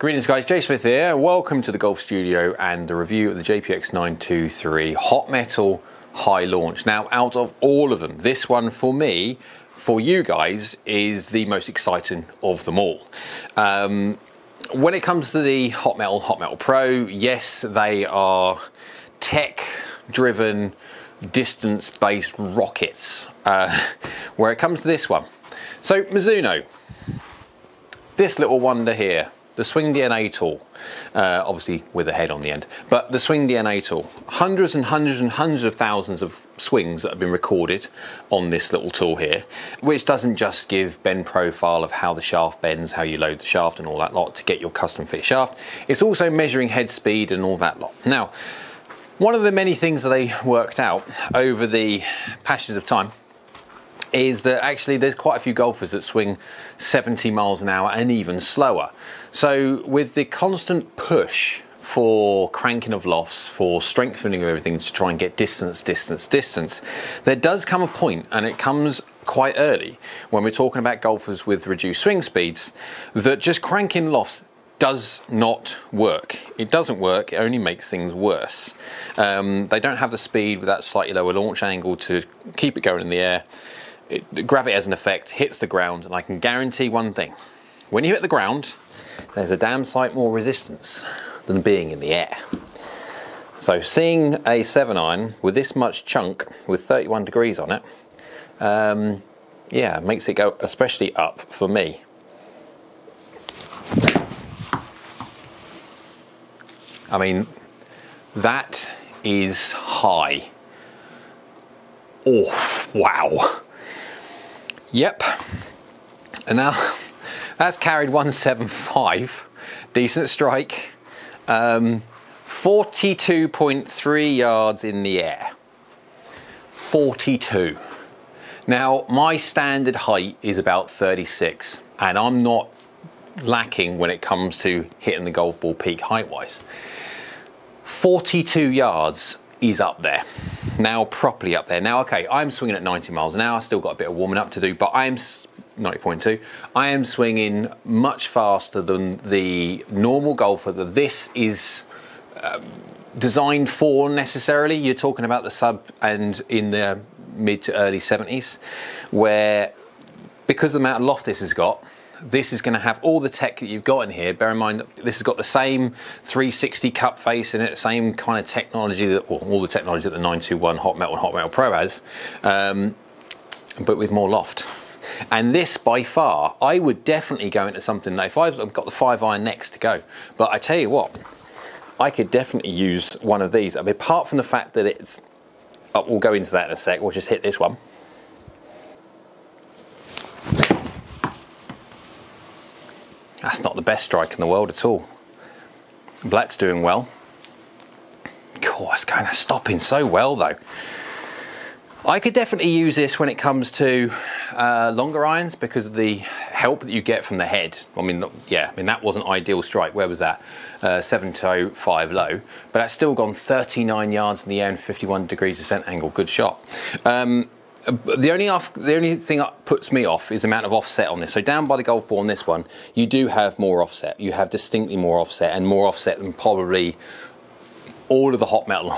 Greetings guys, Jay Smith here. Welcome to the golf studio and the review of the JPX923 Hot Metal High Launch. Now, out of all of them, this one for me, for you guys, is the most exciting of them all. When it comes to the Hot Metal Pro, yes, they are tech-driven, distance-based rockets. Where it comes to this one, so Mizuno, this little wonder here, the Swing DNA tool, obviously with a head on the end, but the Swing DNA tool, hundreds and hundreds and hundreds of thousands of swings that have been recorded on this little tool here, which doesn't just give bend profile of how the shaft bends, how you load the shaft and all that lot to get your custom fit shaft. It's also measuring head speed and all that lot. Now, one of the many things that they worked out over the passage of time is that actually there's quite a few golfers that swing 70 miles an hour and even slower. So with the constant push for cranking of lofts, for strengthening of everything to try and get distance, there does come a point, and it comes quite early when we're talking about golfers with reduced swing speeds, that just cranking lofts does not work. It doesn't work, it only makes things worse. They don't have the speed with that slightly lower launch angle to keep it going in the air. Gravity has an effect, hits the ground, and I can guarantee one thing. When you hit the ground, there's a damn sight more resistance than being in the air. So seeing a 7-iron with this much chunk with 31 degrees on it, yeah, makes it go especially up for me. I mean, that is high. Oh, wow. Yep. And now that's carried 175, decent strike, 42.3 yards in the air. 42. Now, my standard height is about 36, and I'm not lacking when it comes to hitting the golf ball peak height-wise. 42 yards is up there. Now, properly up there. Now, okay, I'm swinging at 90 miles an hour. I've still got a bit of warming up to do, but I'm 90.2. I am swinging much faster than the normal golfer that this is designed for necessarily. You're talking about the sub and in the mid to early 70s, where because of the amount of loft this has got, this is going to have all the tech that you've got in here. Bear in mind, this has got the same 360 cup face in it, same kind of technology, that, well, all the technology that the 921 Hot Metal Pro has, but with more loft. And this, by far, I would definitely go into something, if I've got the 5-iron next to go. But I tell you what, I could definitely use one of these. I mean, apart from the fact that it's, we'll go into that in a sec, we'll just hit this one. That's not the best strike in the world at all. Black's doing well. God, it's kind of stopping so well though. I could definitely use this when it comes to longer irons because of the help that you get from the head. I mean, yeah, I mean that wasn't ideal strike. Where was that? 7 toe, 5 low. But that's still gone 39 yards in the air and 51 degrees descent angle. Good shot. The only thing that puts me off is the amount of offset on this. So down by the golf ball on this one, you do have more offset. You have distinctly more offset, and more offset than probably all of the Hot Metal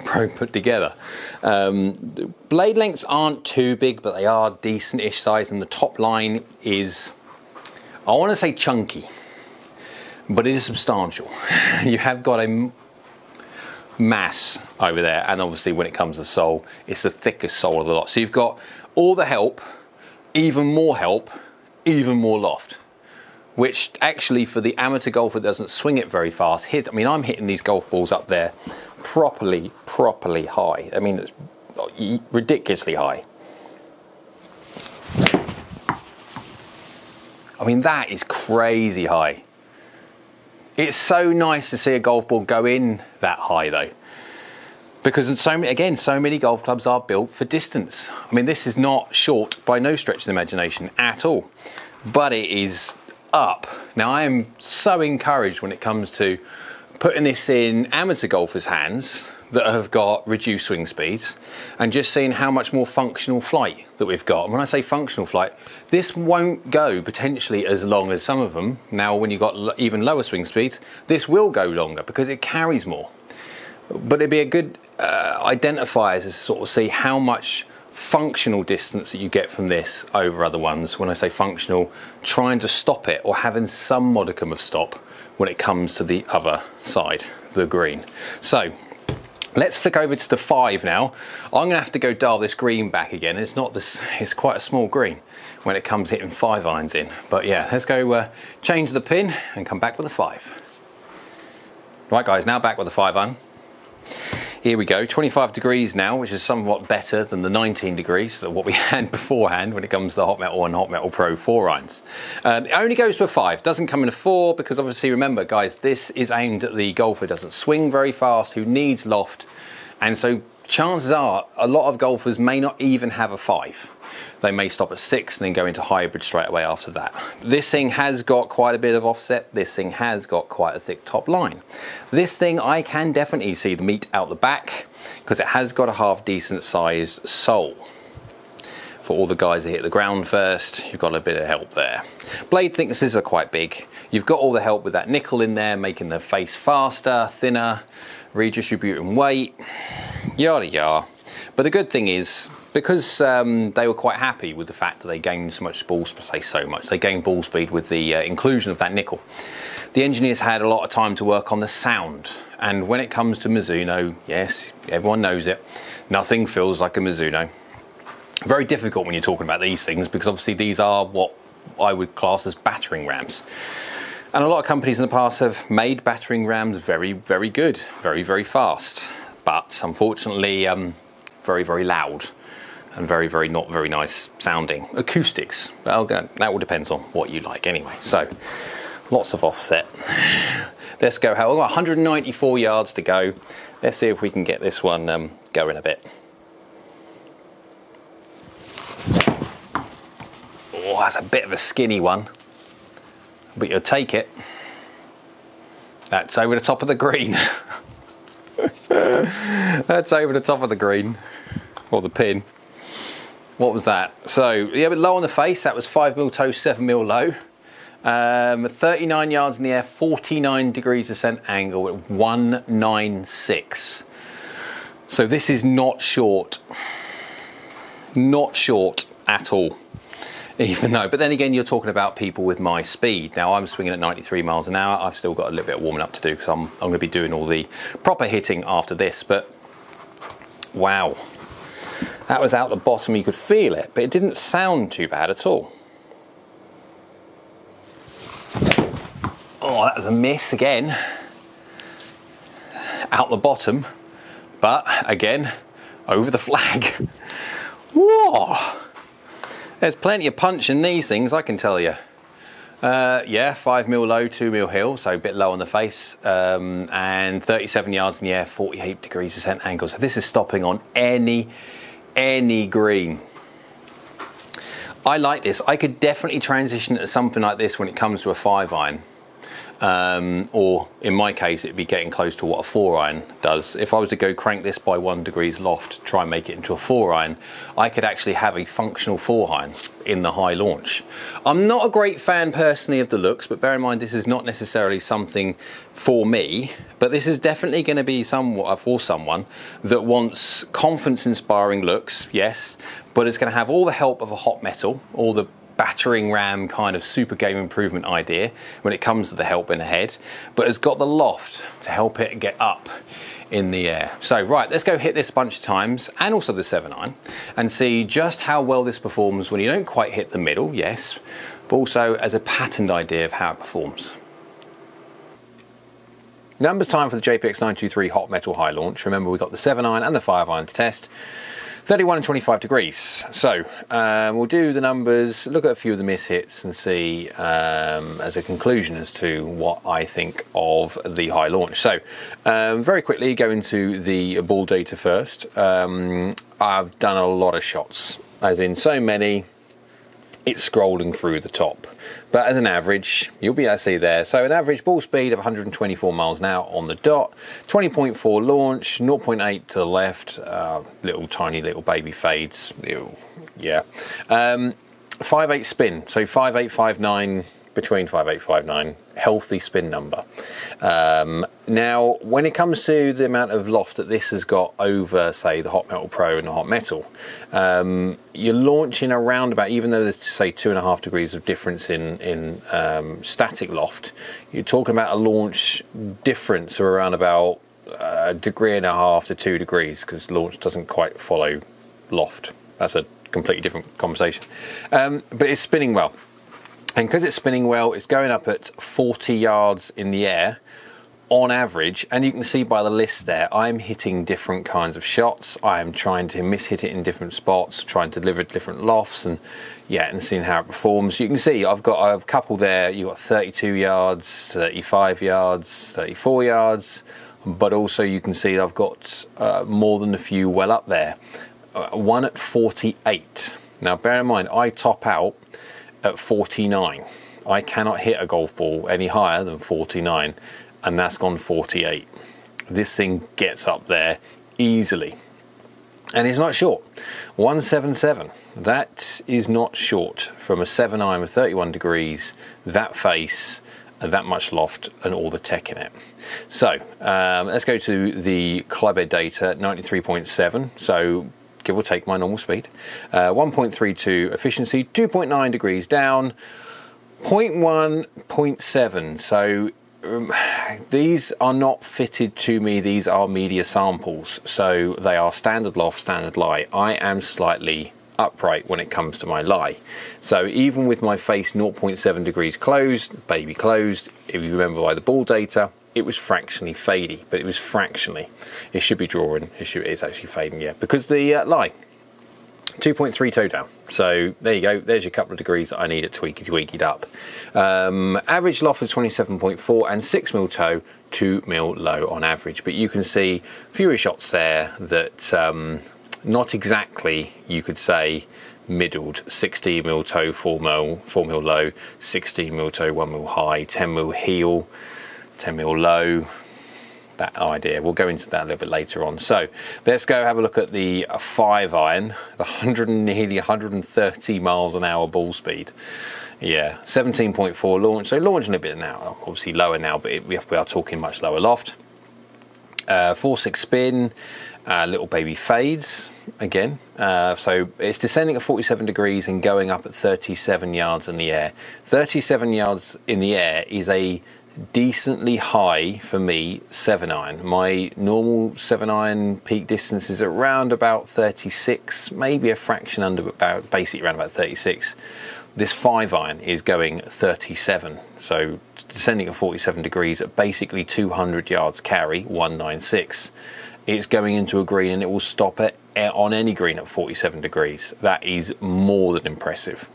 Pro put together. The blade lengths aren't too big, but they are decent-ish size, and the top line is, I want to say chunky, but it is substantial. You have got a mass over there, and obviously when it comes to sole, it's the thickest sole of the lot. So you've got all the help, even more loft, which actually for the amateur golfer that doesn't swing it very fast, I mean, I'm hitting these golf balls up there properly high. I mean, it's ridiculously high. I mean, that is crazy high. It's so nice to see a golf ball go in that high though, because so many golf clubs are built for distance. I mean, this is not short by no stretch of the imagination at all, but it is up. Now, I am so encouraged when it comes to putting this in amateur golfers' hands that have got reduced swing speeds and just seeing how much more functional flight that we've got. And when I say functional flight, this won't go potentially as long as some of them. Now, when you've got even lower swing speeds, this will go longer because it carries more. But it'd be a good identifier to sort of see how much functional distance that you get from this over other ones. When I say functional, trying to stop it or having some modicum of stop when it comes to the other side, the green. So let's flick over to the 5 now. I'm gonna have to go dial this green back again. It's not this, it's quite a small green when it comes hitting 5 irons in. But yeah, let's go change the pin and come back with a 5. Right guys, now back with a 5 iron. Here we go, 25 degrees now, which is somewhat better than the 19 degrees that what we had beforehand when it comes to the Hot Metal and Hot Metal Pro 4 irons. It only goes to a 5, doesn't come in a 4, because obviously remember guys, this is aimed at the golfer who doesn't swing very fast, who needs loft, and so chances are a lot of golfers may not even have a 5. They may stop at 6 and then go into hybrid straight away after that. This thing has got quite a bit of offset. This thing has got quite a thick top line. This thing, I can definitely see the meat out the back because it has got a half decent sized sole. For all the guys that hit the ground first, you've got a bit of help there. Blade thicknesses are quite big. You've got all the help with that nickel in there, making the face faster, thinner, redistributing weight, yada yada. But the good thing is, because they were quite happy with the fact that they gained so much ball speed, they gained ball speed with the inclusion of that nickel. The engineers had a lot of time to work on the sound. And when it comes to Mizuno, yes, everyone knows it, nothing feels like a Mizuno. Very difficult when you're talking about these things because obviously these are what I would class as battering rams. And a lot of companies in the past have made battering rams very, very good, very, very fast. But unfortunately, very, very loud and very, very not very nice sounding. Acoustics, well, that will depend on what you like anyway. So, lots of offset. Let's go, we've got 194 yards to go. Let's see if we can get this one going a bit. Oh, that's a bit of a skinny one, but you'll take it. That's over the top of the green. That's over the top of the green, or the pin. What was that? So, yeah, but low on the face, that was 5mm toe, 7mm low. 39 yards in the air, 49 degrees descent angle at 196. So this is not short. Not short at all. Even though, but then again, you're talking about people with my speed. Now I'm swinging at 93 miles an hour. I've still got a little bit of warming up to do because I'm going to be doing all the proper hitting after this. But wow, that was out the bottom. You could feel it, but it didn't sound too bad at all. Oh, that was a miss again. Out the bottom, but again, over the flag. Whoa! There's plenty of punch in these things, I can tell you. Yeah, 5mm low, 2mm hill, so a bit low on the face, and 37 yards in the air, 48 degrees descent angle. So this is stopping on any green. I like this. I could definitely transition to something like this when it comes to a 5 iron. Or in my case, it'd be getting close to what a 4 iron does. If I was to go crank this by 1 degrees loft, try and make it into a 4 iron, I could actually have a functional 4 iron in the high launch. I'm not a great fan personally of the looks, but bear in mind this is not necessarily something for me, but this is definitely going to be somewhat for someone that wants confidence inspiring looks, yes, but it's going to have all the help of a hot metal, all the battering ram kind of super game improvement idea when it comes to the help in the head, but it's got the loft to help it get up in the air. So right, let's go hit this a bunch of times, and also the 7 iron, and see just how well this performs when you don't quite hit the middle, yes, but also as a patterned idea of how it performs. Numbers time for the JPX923 Hot Metal High Launch. Remember, we've got the 7 iron and the 5 iron to test. 31 and 25 degrees. So we'll do the numbers, look at a few of the miss hits and see as a conclusion as to what I think of the high launch. So very quickly go into the ball data first. I've done a lot of shots, as in so many it's scrolling through the top. But as an average, you'll be able to see there. So an average ball speed of 124 miles an hour on the dot, 20.4 launch, 0.8 to the left, tiny little baby fades. Ew, yeah. 5.8 spin, so 5.8, 5.9, between 5.8, 5.9, healthy spin number. Now, when it comes to the amount of loft that this has got over, say, the Hot Metal Pro and the Hot Metal, you're launching around about, even though there's, say, 2.5 degrees of difference in static loft, you're talking about a launch difference of around about 1.5 degrees to 2 degrees, because launch doesn't quite follow loft. That's a completely different conversation. But it's spinning well. And because it's spinning well, it's going up at 40 yards in the air on average. And you can see by the list there, I'm hitting different kinds of shots. I'm trying to miss-hit it in different spots, trying to deliver different lofts, and yeah, and seeing how it performs. You can see I've got a couple there. You've got 32 yards, 35 yards, 34 yards. But also you can see I've got more than a few well up there. One at 48. Now, bear in mind, I top out at 49. I cannot hit a golf ball any higher than 49, and that's gone 48. This thing gets up there easily, and it's not short. 177. That is not short from a 7-iron with 31 degrees, that face, and that much loft, and all the tech in it. So let's go to the clubhead data. 93.7. So give or take my normal speed, 1.32 efficiency, 2.9 degrees down, 0.1, 0.7. So these are not fitted to me, these are media samples, so they are standard loft, standard lie. I am slightly upright when it comes to my lie, so even with my face 0.7 degrees closed, baby closed, if you remember by the ball data, it was fractionally fadey, but it was fractionally. It should be drawing. It's actually fading, yeah, because the lie 2.3 toe down. So there you go. There's your couple of degrees that I need it tweakied up. Average loft of 27.4 and 6 mil toe, 2 mil low on average. But you can see fewer shots there that not exactly, you could say, middled. 16 mil toe, 4 mil low, 16 mil toe, 1 mil high, 10 mil heel, 10 mil low, that idea. We'll go into that a little bit later on. So let's go have a look at the 5-iron, the nearly 130 miles an hour ball speed. Yeah, 17.4 launch, so launching a bit now, obviously lower now, but we are talking much lower loft. 4-6 spin, little baby fades again. So it's descending at 47 degrees and going up at 37 yards in the air. 37 yards in the air is a decently high for me 7-iron. My normal 7-iron peak distance is around about 36, maybe a fraction under, about basically around about 36. This 5-iron is going 37, so descending at 47 degrees at basically 200 yards carry, 196. It's going into a green and it will stop it on any green at 47 degrees. That is more than impressive.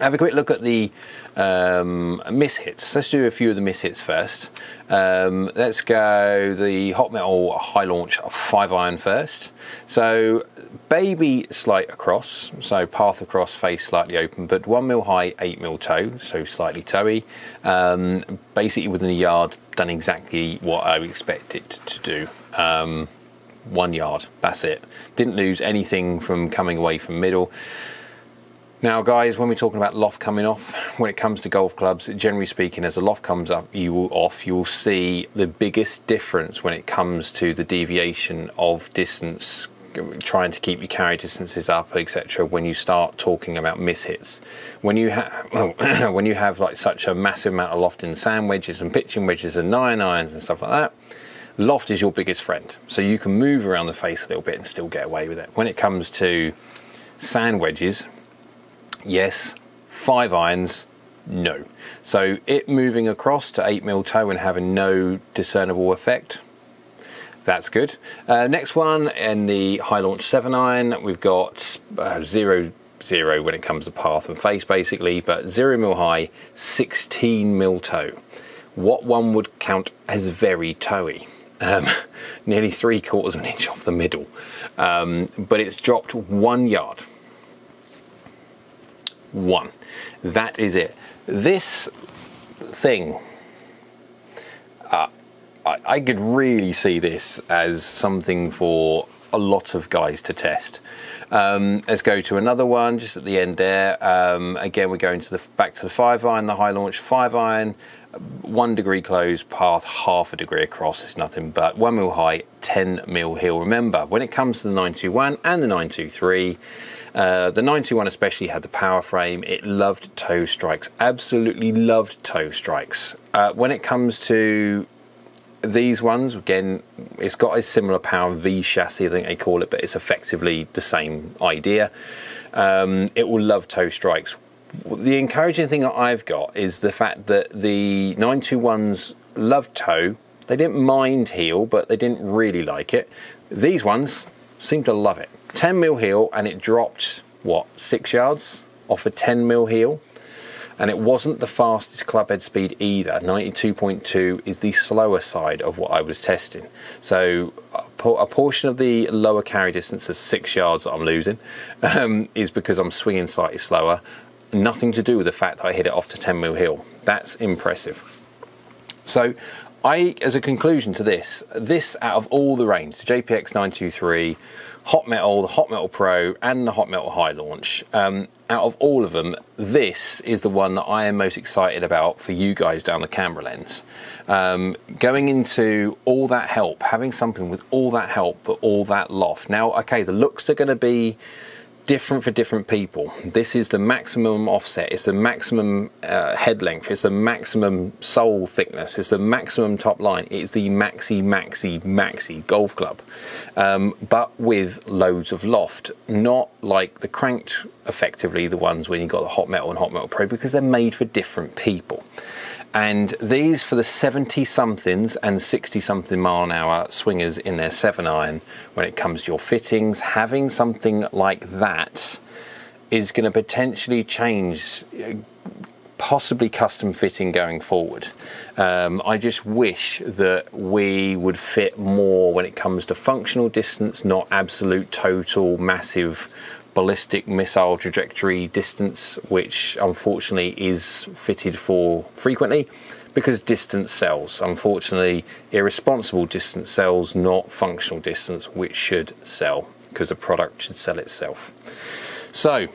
Have a quick look at the miss hits. Let's do a few of the miss hits first. Let's go the Hot Metal High Launch 5-iron first. So baby slight across, so path across, face slightly open, but 1 mil high, 8 mil toe, so slightly toey. Basically within a yard, done exactly what I would expect it to do. 1 yard, that's it. Didn't lose anything from coming away from middle. Now guys, when we're talking about loft coming off, when it comes to golf clubs, generally speaking, as the loft comes up, you will see the biggest difference when it comes to the deviation of distance, trying to keep your carry distances up, etc. when you start talking about miss hits. When you have like such a massive amount of loft in sand wedges and pitching wedges and 9-irons and stuff like that, loft is your biggest friend. So you can move around the face a little bit and still get away with it. When it comes to sand wedges, yes. 5-irons, no. So it moving across to 8 mil toe and having no discernible effect, that's good. Next one, in the High Launch 7-iron, we've got 0, 0 when it comes to path and face basically, but 0 mil high, 16 mil toe. What one would count as very toey. Nearly 3/4 of an inch off the middle. But it's dropped 1 yard. 1. That is it. This thing, I could really see this as something for a lot of guys to test. Let's go to another one just at the end there. Again, we're going to back to the 5-iron, the high launch 5-iron, 1 degree close, path ½ degree across. It's nothing but 1 mil height, 10 mil heel. Remember, when it comes to the 921 and the 923, the 921 especially had the power frame. It loved toe strikes, absolutely loved toe strikes. When it comes to these ones, again, it's got a similar power V chassis, I think they call it, but it's effectively the same idea. It will love toe strikes. The encouraging thing that I've got is the fact that the 921s loved toe. They didn't mind heel, but they didn't really like it. These ones seem to love it. 10 mil heel, and it dropped, what, 6 yards off a 10 mil heel? And it wasn't the fastest clubhead speed either. 92.2 is the slower side of what I was testing. So a portion of the lower carry distance of 6 yards that I'm losing is because I'm swinging slightly slower. Nothing to do with the fact that I hit it off to 10 mil heel. That's impressive. So as a conclusion to this out of all the range, the JPX923, Hot Metal, the Hot Metal Pro, and the Hot Metal High Launch, out of all of them, this is the one that I am most excited about for you guys down the camera lens. Going into all that help, having something with all that help, but all that loft. Now, okay, the looks are going to be different for different people. This is the maximum offset, it's the maximum head length, it's the maximum sole thickness, it's the maximum top line, it's the maxi golf club, but with loads of loft, not like the cranked, effectively the ones when you've got the Hot Metal and Hot Metal Pro, because they're made for different people. And these, for the 70 somethings and 60 something mile an hour swingers in their 7-iron, when it comes to your fittings, having something like that is going to potentially change, possibly custom fitting going forward. I just wish that we would fit more when it comes to functional distance, not absolute total massive ballistic missile trajectory distance, which unfortunately is fitted for frequently because distance sells. Unfortunately, irresponsible distance sells, not functional distance, which should sell because the product should sell itself. So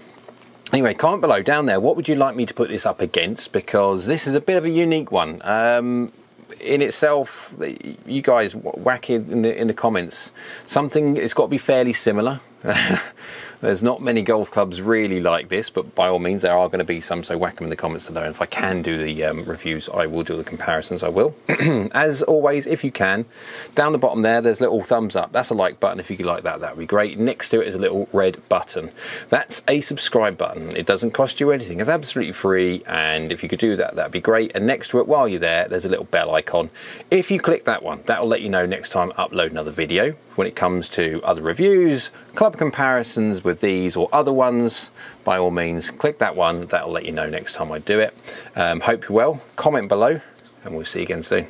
anyway, comment below down there, what would you like me to put this up against, because this is a bit of a unique one. In itself, you guys whack it in the comments. Something, it's got to be fairly similar. There's not many golf clubs really like this, but by all means there are going to be some, so whack them in the comments below. And if I can do the reviews, I will do the comparisons, I will. As always, if you can, down the bottom there's a little thumbs up. That's a like button. If you could like that, that would be great. Next to it is a little red button. That's a subscribe button. It doesn't cost you anything. It's absolutely free, and if you could do that, that'd be great. And next to it, while you're there's a little bell icon. If you click that one, that will let you know next time I upload another video. When it comes to other reviews, club comparisons with these or other ones, by all means, click that one. That'll let you know next time I do it. Hope you're well. Comment below, and we'll see you again soon.